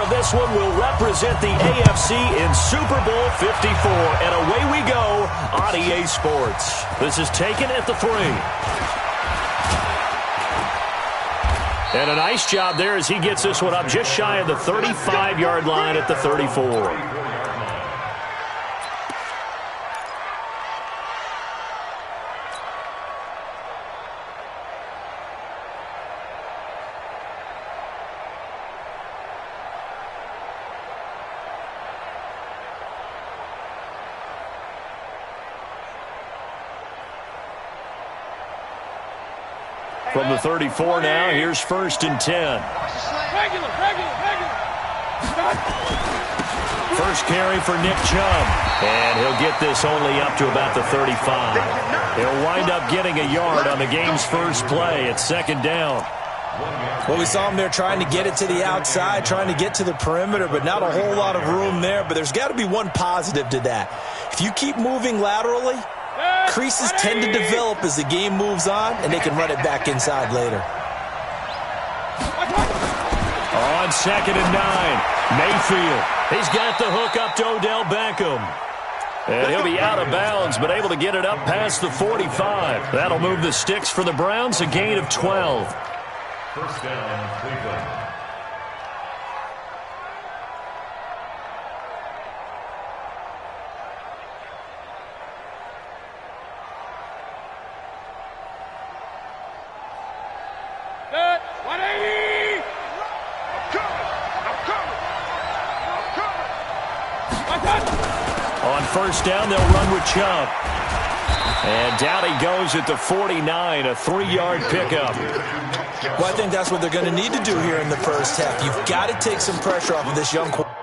of this one will represent the AFC in Super Bowl 54. And away we go on EA Sports. This is taken at the 3. And a nice job there as he gets this one up just shy of the 35-yard line at the 34. From the 34 now, here's 1st and 10. First carry for Nick Chubb. And he'll get this only up to about the 35. He'll wind up getting a yard on the game's first play at 2nd down. Well, we saw him there trying to get it to the outside, trying to get to the perimeter, but not a whole lot of room there. But there's got to be one positive to that. If you keep moving laterally, creases tend to develop as the game moves on, and they can run it back inside later. On 2nd and 9, Mayfield. He's got the hook up to Odell Beckham. And he'll be out of bounds, but able to get it up past the 45. That'll move the sticks for the Browns, a gain of 12. First down, Cleveland. On first down, they'll run with Chubb. And down he goes at the 49, a 3-yard pickup. Well, I think that's what they're going to need to do here in the first half. You've got to take some pressure off of this young quarterback.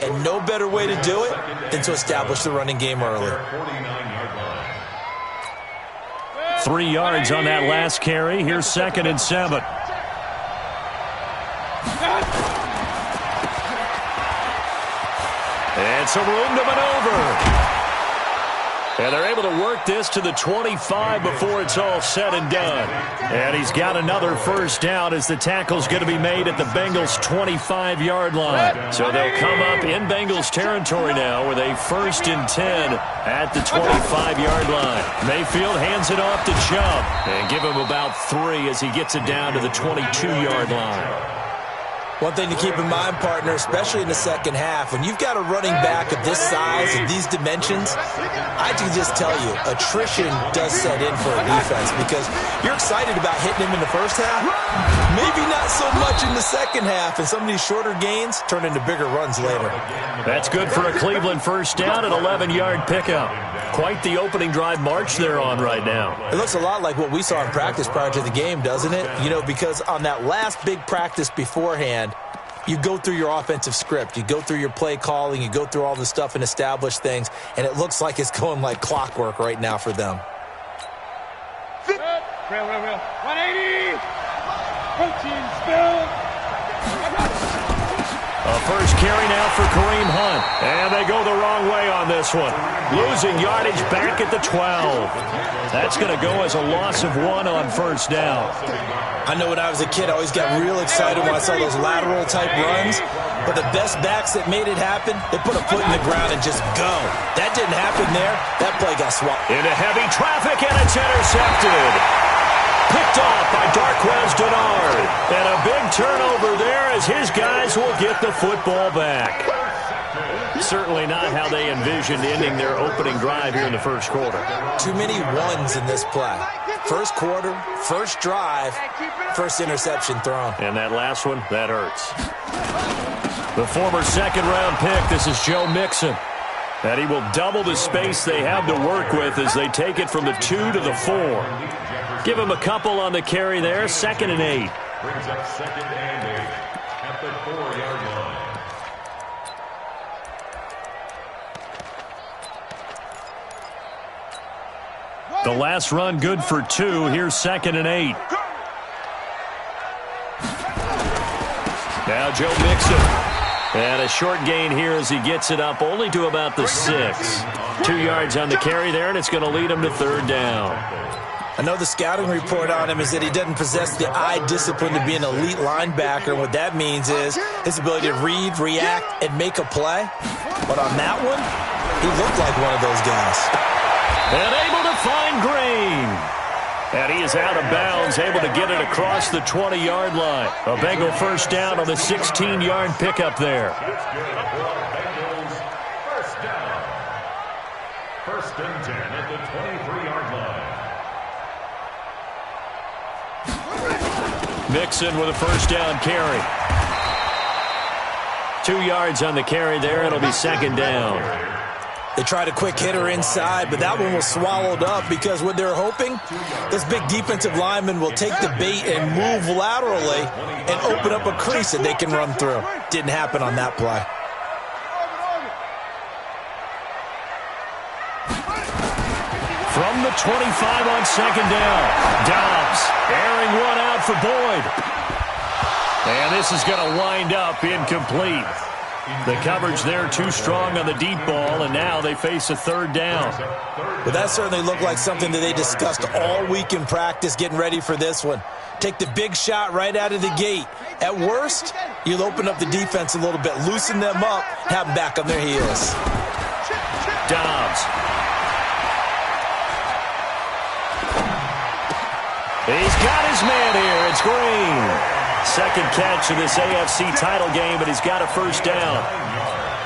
And no better way to do it than to establish the running game early. 3 yards on that last carry. Here's 2nd and 7. And some room to maneuver. And they're able to work this to the 25 before it's all said and done. And he's got another first down as the tackle's going to be made at the Bengals' 25-yard line. So they'll come up in Bengals territory now with a 1st and 10 at the 25-yard line. Mayfield hands it off to Chubb and give him about 3 as he gets it down to the 22-yard line. One thing to keep in mind, partner, especially in the second half, when you've got a running back of this size and these dimensions, I can just tell you, attrition does set in for a defense because you're excited about hitting him in the first half, maybe not so much in the second half, and some of these shorter gains turn into bigger runs later. That's good for a Cleveland first down, an 11-yard pickup. Quite the opening drive march they're on right now. It looks a lot like what we saw in practice prior to the game, doesn't it? You know, because on that last big practice beforehand, you go through your offensive script, you go through your play calling, you go through all the stuff and establish things, and it looks like it's going like clockwork right now for them. Real. 180. Protein spill. A first carry now for Kareem Hunt. And they go the wrong way on this one. Losing yardage back at the 12. That's going to go as a loss of 1 on first down. I know when I was a kid, I always got real excited when I saw those lateral-type runs. But the best backs that made it happen, they put a foot in the ground and just go. That didn't happen there. That play got swapped. Into heavy traffic, and it's intercepted. Picked off by Darquez Denard. And a big turnover there as his guys will get the football back. Certainly not how they envisioned ending their opening drive here in the first quarter. Too many ones in this play. First quarter, first drive, first interception thrown. And that last one, that hurts. The former second-round pick, this is Joe Mixon. And he will double the space they have to work with as they take it from the 2 to the 4. Give him a couple on the carry there, 2nd and 8. Brings up 2nd and 8 at the 4-yard line. The last run good for 2. Here's 2nd and 8. Now Joe Mixon. And a short gain here as he gets it up only to about the 6. 2 yards on the carry there, and it's going to lead him to 3rd down. I know the scouting report on him is that he doesn't possess the eye discipline to be an elite linebacker. What that means is his ability to read, react, and make a play. But on that one, he looked like one of those guys. And able to find Green. And he is out of bounds, able to get it across the 20-yard line. A Bengal first down on the 16-yard pickup there. Bengals first down. 1st and 10 at the 23-yard line. Mixon with a first down carry. 2 yards on the carry there. It'll be 2nd down. They tried a quick hitter inside, but that one was swallowed up because what they're hoping, this big defensive lineman will take the bait and move laterally and open up a crease that they can run through. Didn't happen on that play. From the 25 on 2nd down, Dobbs airing one out for Boyd. And this is going to wind up incomplete. The coverage there too strong on the deep ball, and now they face a 3rd down. But that certainly looked like something that they discussed all week in practice getting ready for this one. Take the big shot right out of the gate. At worst, you'll open up the defense a little bit, loosen them up, have them back on their heels. Dobbs. He's got his man here. It's Green. 2nd catch of this AFC title game, but he's got a first down.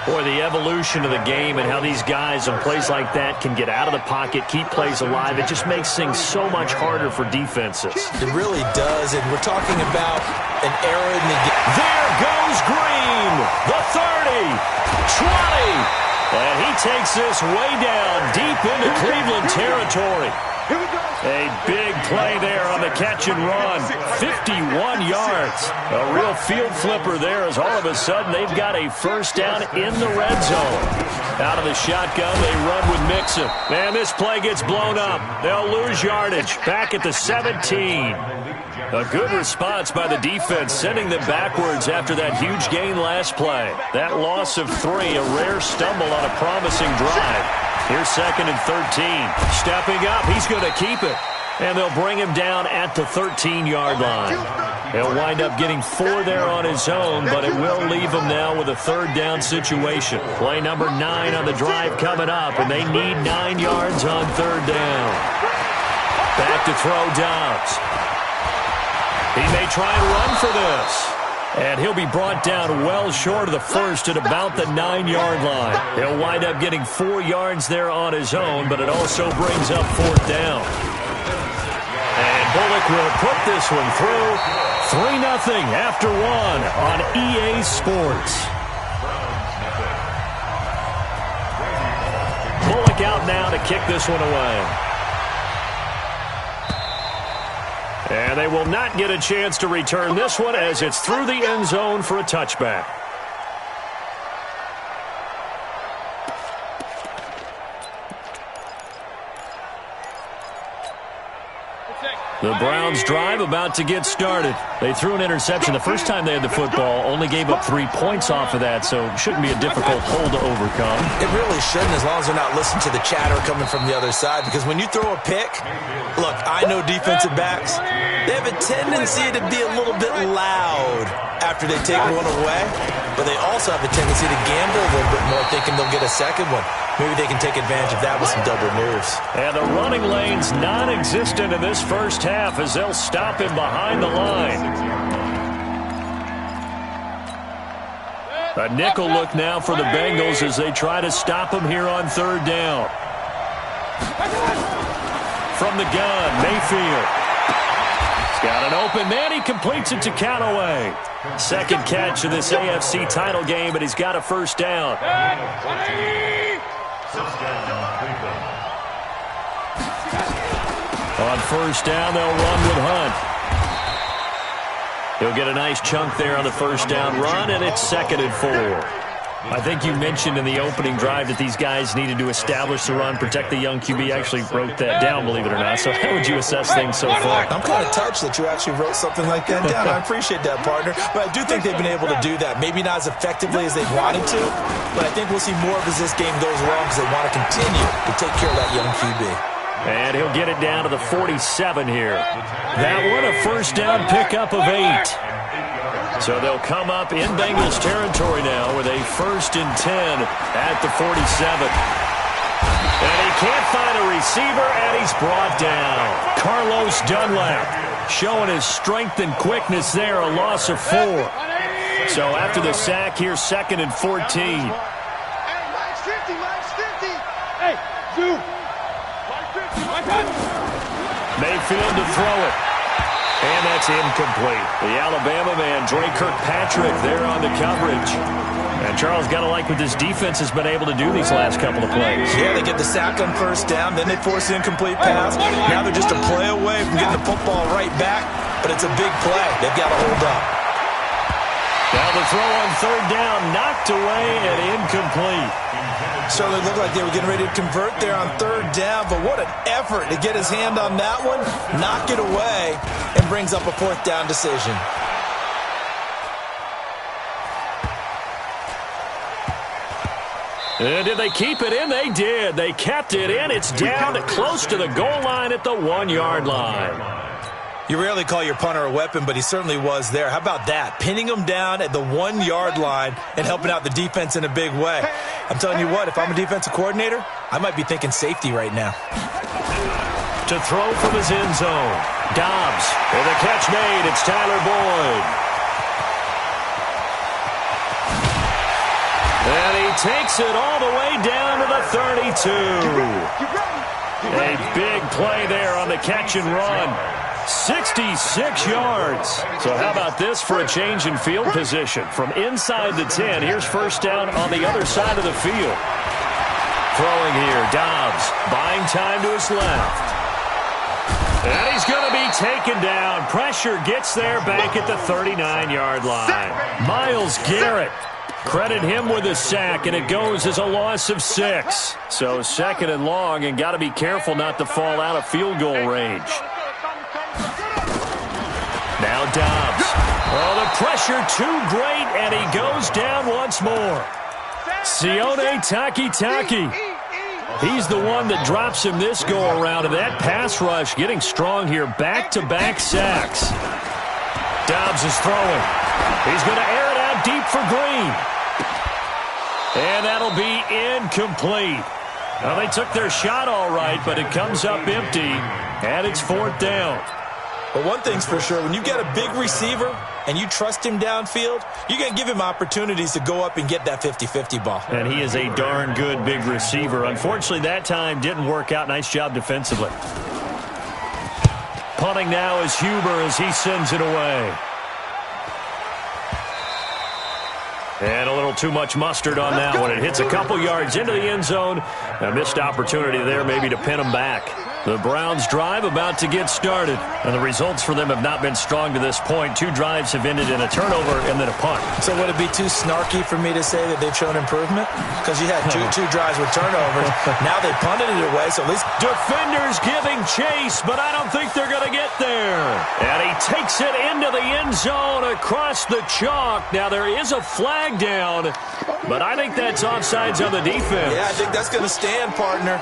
Boy, the evolution of the game and how these guys in plays like that can get out of the pocket, keep plays alive, it just makes things so much harder for defenses. It really does, and we're talking about an era in the game. There goes Green, the 30, 20, and he takes this way down deep into Cleveland territory. A big play there on the catch and run. 51 yards. A real field flipper there as all of a sudden they've got a first down in the red zone. Out of the shotgun, they run with Mixon. Man, this play gets blown up. They'll lose yardage. Back at the 17. A good response by the defense, sending them backwards after that huge gain last play. That loss of 3, a rare stumble on a promising drive. Here's 2nd and 13. Stepping up, he's going to keep it. And they'll bring him down at the 13-yard line. He'll wind up getting 4 there on his own, but it will leave him now with a 3rd down situation. Play number 9 on the drive coming up, and they need 9 yards on 3rd down. Back to throw Dobbs. He may try and run for this. And he'll be brought down well short of the first at about the 9-yard line. He'll wind up getting 4 yards there on his own, but it also brings up 4th down. And Bullock will put this one through. 3-0 after 1 on EA Sports. Bullock out now to kick this one away. And they will not get a chance to return this one as it's through the end zone for a touchback. The Browns drive about to get started. They threw an interception the first time they had the football, only gave up 3 points off of that, so it shouldn't be a difficult hole to overcome. It really shouldn't, as long as they're not listening to the chatter coming from the other side, because when you throw a pick, look, I know defensive backs, they have a tendency to be a little bit loud after they take one away, but they also have a tendency to gamble a little bit more, thinking they'll get a second one. Maybe they can take advantage of that with some double moves. And the running lane's non-existent in this first half as they'll stop him behind the line. A nickel look now for the Bengals as they try to stop him here on third down. From the gun, Mayfield. He's got an open man. He completes it to Callaway. Second catch of this AFC title game, and he's got a first down. On first down, they'll run with Hunt. He'll get a nice chunk there on the first down run, and it's 2nd and 4. I think you mentioned in the opening drive that these guys needed to establish the run, protect the young QB. I actually wrote that down, believe it or not. So how would you assess things so far? I'm kind of touched that you actually wrote something like that down. I appreciate that, partner. But I do think they've been able to do that. Maybe not as effectively as they wanted to, but I think we'll see more of as this game goes along because they want to continue to take care of that young QB. And he'll get it down to the 47 here. That one a first down pickup of 8. So they'll come up in Bengals territory now with a 1st and 10 at the 47. And he can't find a receiver, and he's brought down. Carlos Dunlap showing his strength and quickness there, a loss of 4. So after the sack, here's 2nd and 14. Hey, Mike's 50, Mike's 50. Hey, Zoo. Mike's 50, Mike's 50. Mayfield to throw it. And that's incomplete. The Alabama man, Dre Kirkpatrick, there on the coverage. And Charles, got to like what this defense has been able to do these last couple of plays. Yeah, they get the sack on first down, then they force an incomplete pass. Now they're just a play away from getting the football right back, but it's a big play. They've got to hold up. Now the throw on third down, knocked away and incomplete. Certainly looked like they were getting ready to convert there on third down, but what an effort to get his hand on that one, knock it away, and brings up a 4th down decision. And did they keep it in? They did. They kept it in. It's down close to the goal line at the 1-yard line. You rarely call your punter a weapon, but he certainly was there. How about that? Pinning him down at the 1-yard line and helping out the defense in a big way. I'm telling you what, if I'm a defensive coordinator, I might be thinking safety right now. To throw from his end zone. Dobbs with a catch made. It's Tyler Boyd. And he takes it all the way down to the 32. A big play there on the catch and run. 66 yards. So how about this for a change in field position? From inside the 10, here's first down on the other side of the field. Throwing here, Dobbs buying time to his left. And he's going to be taken down. Pressure gets there back at the 39-yard line. Myles Garrett, credit him with a sack, and it goes as a loss of 6. So 2nd and long, and got to be careful not to fall out of field goal range. Now Dobbs. Oh, the pressure too great, and he goes down once more. Sione Takitaki. He's the one that drops him this go-around, and that pass rush getting strong here. Back-to-back sacks. Dobbs is throwing. He's going to air it out deep for Green. And that'll be incomplete. Well, they took their shot all right, but it comes up empty, and it's 4th down. But one thing's for sure, when you've got a big receiver and you trust him downfield, you're going to give him opportunities to go up and get that 50-50 ball. And he is a darn good big receiver. Unfortunately, that time didn't work out. Nice job defensively. Punting now is Huber as he sends it away. And a little too much mustard on that one. It hits a couple yards into the end zone. A missed opportunity there maybe to pin him back. The Browns drive about to get started, and the results for them have not been strong to this point. 2 drives have ended in a turnover and then a punt. So would it be too snarky for me to say that they've shown improvement? Because you had two drives with turnovers. Now they punted it away, so at least... Defenders giving chase, but I don't think they're going to get there. And he takes it into the end zone across the chalk. Now there is a flag down, but I think that's offsides on the defense. Yeah, I think that's going to stand, partner.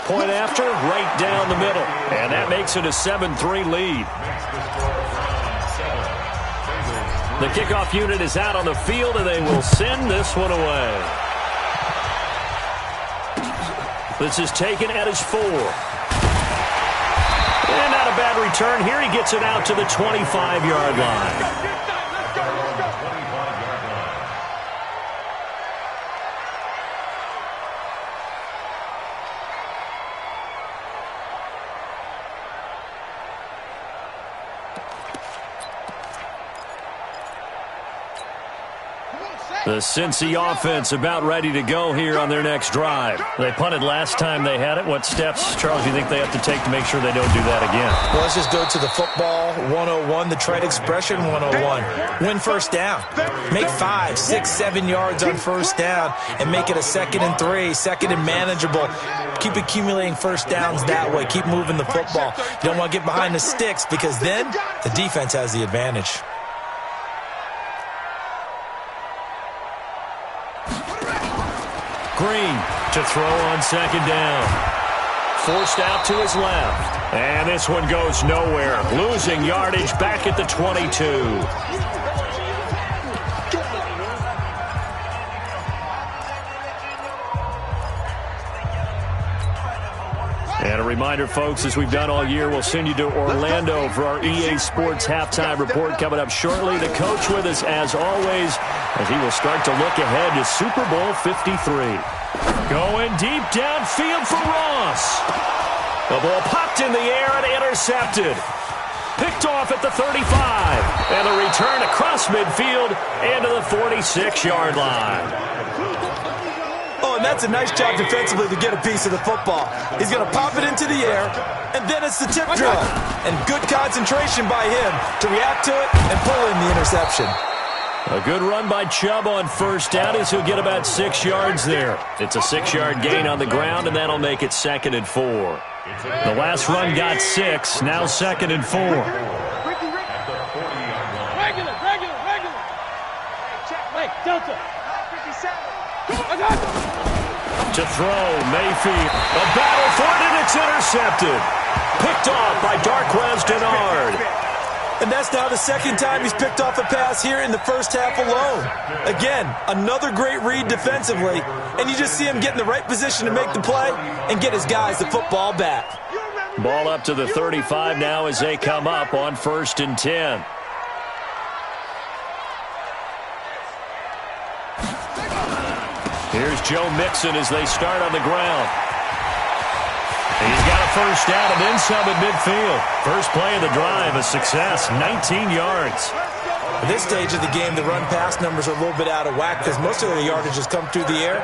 Point after, right down the middle. And that makes it a 7-3 lead. The kickoff unit is out on the field, and they will send this one away. This is taken at his 4. And not a bad return here. He gets it out to the 25-yard line. The Cincy offense about ready to go here on their next drive. They punted last time they had it. What steps, Charles, do you think they have to take to make sure they don't do that again? Well, let's just go to the football 101, the trade expression 101. Win first down. Make 5, 6, 7 yards on first down and make it a 2nd and 3, 2nd and manageable. Keep accumulating first downs that way. Keep moving the football. You don't want to get behind the sticks because then the defense has the advantage. Green to throw on 2nd down. Forced out to his left. And this one goes nowhere. Losing yardage back at the 22. And a reminder, folks, as we've done all year, we'll send you to Orlando for our EA Sports halftime report coming up shortly. The coach with us, as always, as he will start to look ahead to Super Bowl 53. Going deep downfield for Ross. The ball popped in the air and intercepted. Picked off at the 35. And the return across midfield into the 46-yard line. Oh, and that's a nice job defensively to get a piece of the football. He's going to pop it into the air, and then it's the tip drill. And good concentration by him to react to it and pull in the interception. A good run by Chubb on first down as he'll get about 6 yards there. It's a 6-yard gain on the ground, and that'll make it 2nd and 4. The last run got 6, now 2nd and 4. Regular. Hey, Delta. 57. To throw, Mayfield. A battle for it, and it's intercepted. Picked off by Darquez Dennard. And that's now the 2nd time he's picked off a pass here in the first half alone. Again, another great read defensively, and you just see him get in the right position to make the play and get his guys the football back. Ball up to the 35 now as they come up on 1st and 10. Here's Joe Mixon as they start on the ground. He's got a first down and then some at midfield. First play of the drive, a success, 19 yards. At this stage of the game, the run-pass numbers are a little bit out of whack because most of the yardage has come through the air.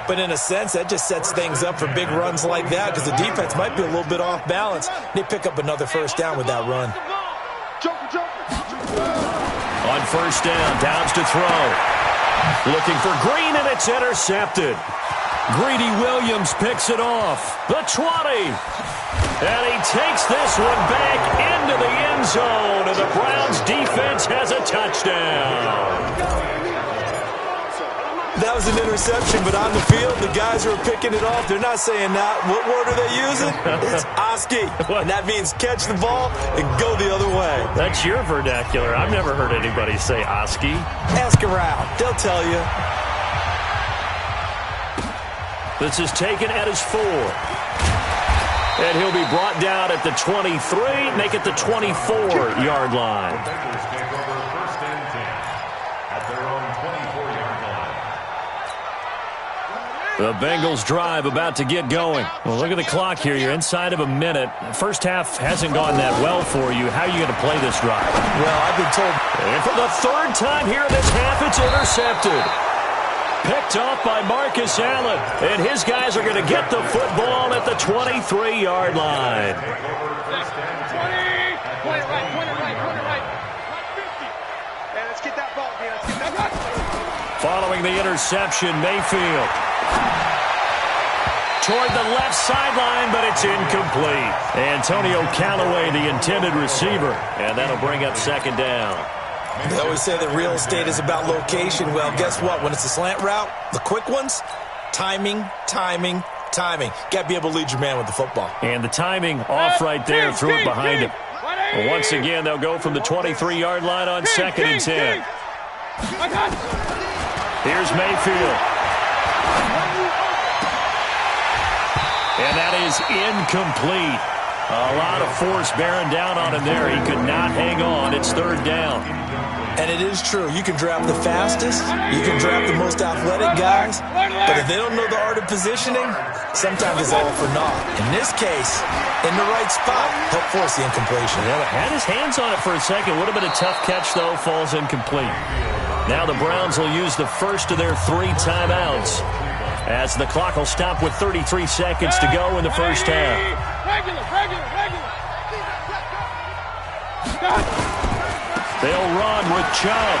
But in a sense, that just sets things up for big runs like that because the defense might be a little bit off balance. They pick up another first down with that run. On first down, Downs to throw. Looking for Green, and it's intercepted. Greedy Williams picks it off. The 20. And he takes this one back into the end zone, and the Browns defense has a touchdown. That was an interception, but on the field, the guys who are picking it off, they're not saying that. What word are they using? It's Oski, and that means catch the ball and go the other way. That's your vernacular. I've never heard anybody say Oski. Ask around. They'll tell you. This is taken at his 4. And he'll be brought down at the 23, make it the 24-yard line. The Bengals drive about to get going. Well, look at the clock here. You're inside of a minute. First half hasn't gone that well for you. How are you going to play this drive? Well, I've been told. And for the 3rd time here in this half, it's intercepted. Picked off by Marcus Allen. And his guys are going to get the football at the 23-yard line. 20. Point it right. Hey, let's get that ball, man. Let's get that ball. Following the interception, Mayfield. Toward the left sideline, but it's incomplete. Antonio Callaway, the intended receiver. And that'll bring up second down. They always say that real estate is about location. Well, guess what? When it's a slant route, the quick ones, timing. Got to be able to lead your man with the football. And the timing off right there. Threw it behind him. Well, once again, they'll go from the 23-yard line on 2nd and 10. Here's Mayfield. And that is incomplete. A lot of force bearing down on him there. He could not hang on. It's 3rd down. And it is true. You can draft the fastest. You can draft the most athletic guys. But if they don't know the art of positioning, sometimes it's all for naught. In this case, in the right spot, help force the incompletion. Yeah, had his hands on it for a second. Would have been a tough catch, though. Falls incomplete. Now the Browns will use the first of their 3 timeouts, as the clock will stop with 33 seconds to go in the first half. Regular. They'll run with Chubb.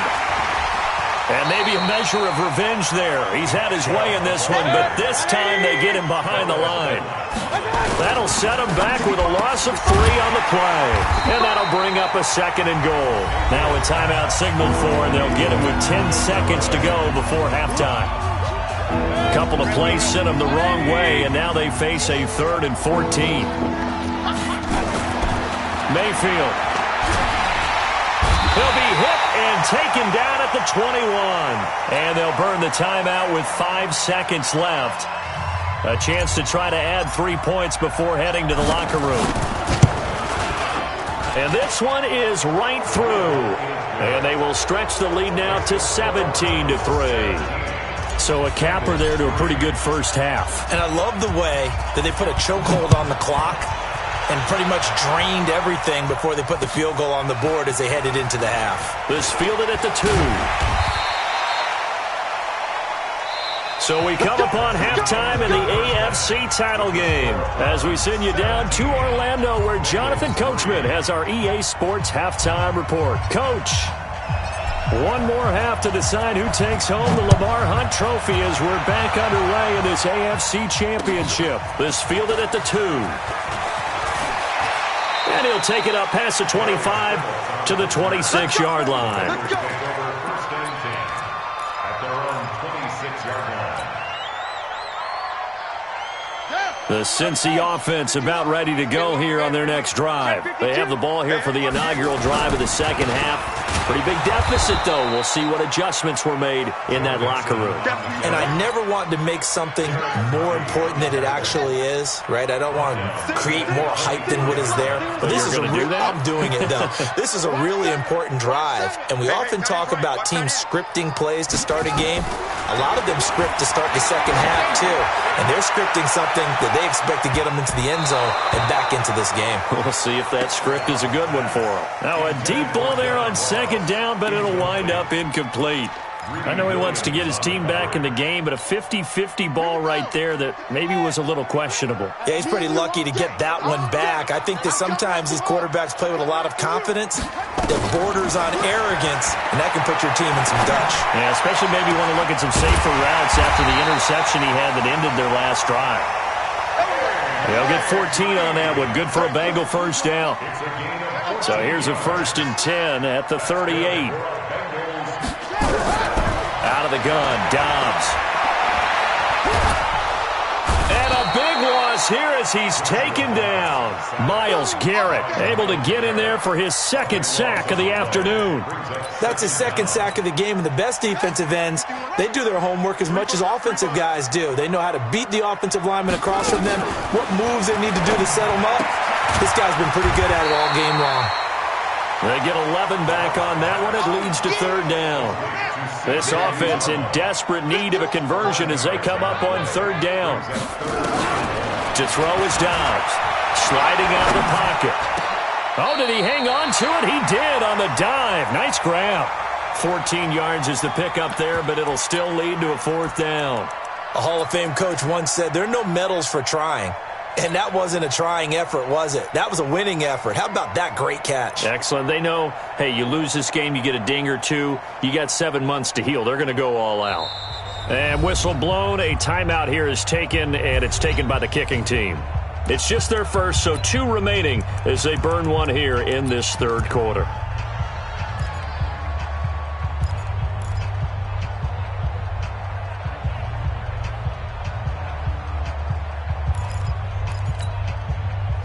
And maybe a measure of revenge there. He's had his way in this one, but this time they get him behind the line. That'll set him back with a loss of 3 on the play. And that'll bring up a 2nd and goal. Now a timeout signaled for, and they'll get it with 10 seconds to go before halftime. A couple of plays sent them the wrong way, and now they face a 3rd and 14. Mayfield. He'll be hit and taken down at the 21. And they'll burn the timeout with 5 seconds left. A chance to try to add 3 points before heading to the locker room. And this one is right through. And they will stretch the lead now to 17-3. So a capper there to a pretty good first half. And I love the way that they put a chokehold on the clock and pretty much drained everything before they put the field goal on the board as they headed into the half. This fielded at the 2. So we come upon halftime in the AFC title game as we send you down to Orlando, where Jonathan Coachman has our EA Sports halftime report. Coach, one more half to decide who takes home the Lamar Hunt Trophy as we're back underway in this AFC Championship. This fielded at the 2. And he'll take it up past the 25 to the 26-yard line. At their own 26-yard line. The Cincy offense about ready to go here on their next drive. They have the ball here for the inaugural drive of the second half. Pretty big deficit, though. We'll see what adjustments were made in that locker room. And I never want to make something more important than it actually is, right? I don't want to create more hype than what is there. But this is I'm doing it, though. This is a really important drive. And we often talk about teams scripting plays to start a game. A lot of them script to start the second half, too. And they're scripting something that they expect to get them into the end zone and back into this game. We'll see if that script is a good one for them. Now a deep ball there on second down, but it'll wind up incomplete. I know he wants to get his team back in the game, but a 50-50 ball right there that maybe was a little questionable. Yeah, he's pretty lucky to get that one back. I think that sometimes these quarterbacks play with a lot of confidence that borders on arrogance, and that can put your team in some Dutch. Yeah, especially maybe want to look at some safer routes after the interception he had that ended their last drive. They'll get 14 on that one. Good for a Bengal first down. So here's a 1st and 10 at the 38. Out of the gun, Dobbs. And a big loss here as he's taken down. Myles Garrett able to get in there for his 2nd sack of the afternoon. That's his 2nd sack of the game, and the best defensive ends, they do their homework as much as offensive guys do. They know how to beat the offensive lineman across from them, what moves they need to do to set them up. This guy's been pretty good at it all game long. They get 11 back on that one. It leads to 3rd down. This offense in desperate need of a conversion as they come up on 3rd down. To throw is Dobbs. Sliding out of the pocket. Oh, did he hang on to it? He did on the dive. Nice grab. 14 yards is the pickup there, but it'll still lead to a 4th down. A Hall of Fame coach once said, there are no medals for trying. And that wasn't a trying effort, was it? That was a winning effort. How about that great catch? Excellent. They know, hey, you lose this game, you get a ding or two, you got 7 months to heal. They're going to go all out. And whistle blown, a timeout here is taken, and it's taken by the kicking team. It's just their first, so 2 remaining as they burn one here in this 3rd quarter.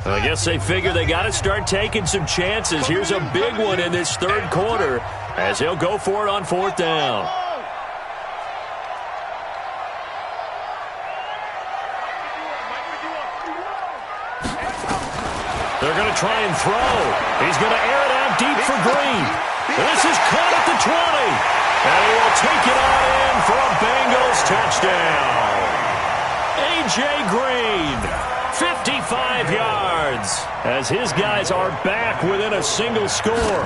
I guess they figure they got to start taking some chances. Here's a big one in this 3rd quarter as he'll go for it on 4th down. They're going to try and throw. He's going to air it out deep for Green. This is caught at the 20. And he will take it on in for a Bengals touchdown. A.J. Green, 55 yards, as his guys are back within a single score.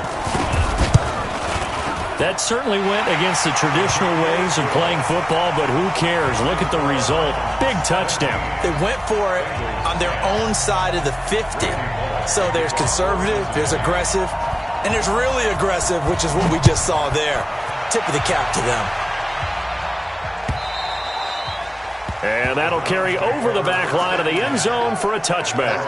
That certainly went against the traditional ways of playing football, but who cares? Look at the result. Big touchdown. They went for it on their own side of the 50. So there's conservative, there's aggressive, and there's really aggressive, which is what we just saw there. Tip of the cap to them. And that'll carry over the back line of the end zone for a touchback.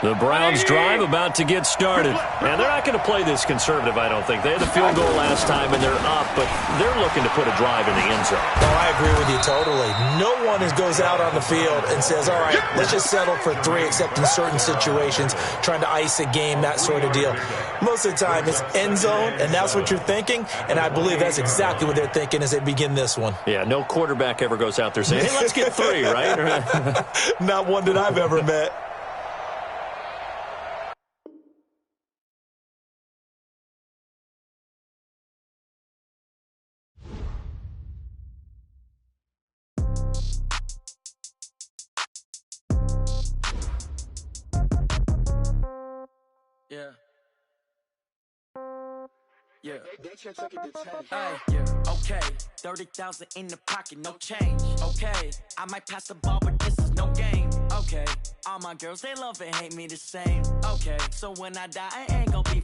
The Browns drive about to get started. And they're not going to play this conservative, I don't think. They had the field goal last time, and they're up, but they're looking to put a drive in the end zone. Oh, I agree with you totally. No one goes out on the field and says, all right, let's just settle for 3, except in certain situations, trying to ice a game, that sort of deal. Most of the time, it's end zone, and that's what you're thinking, and I believe that's exactly what they're thinking as they begin this one. Yeah, no quarterback ever goes out there saying, hey, let's get 3, right? Not one that I've ever met. Yeah. Yeah. Okay. 30,000 in the pocket, no change. Okay. I might pass the ball, but this is no game. Okay. All my girls, they love and hate me the same. Okay. So when I die, I ain't gonna be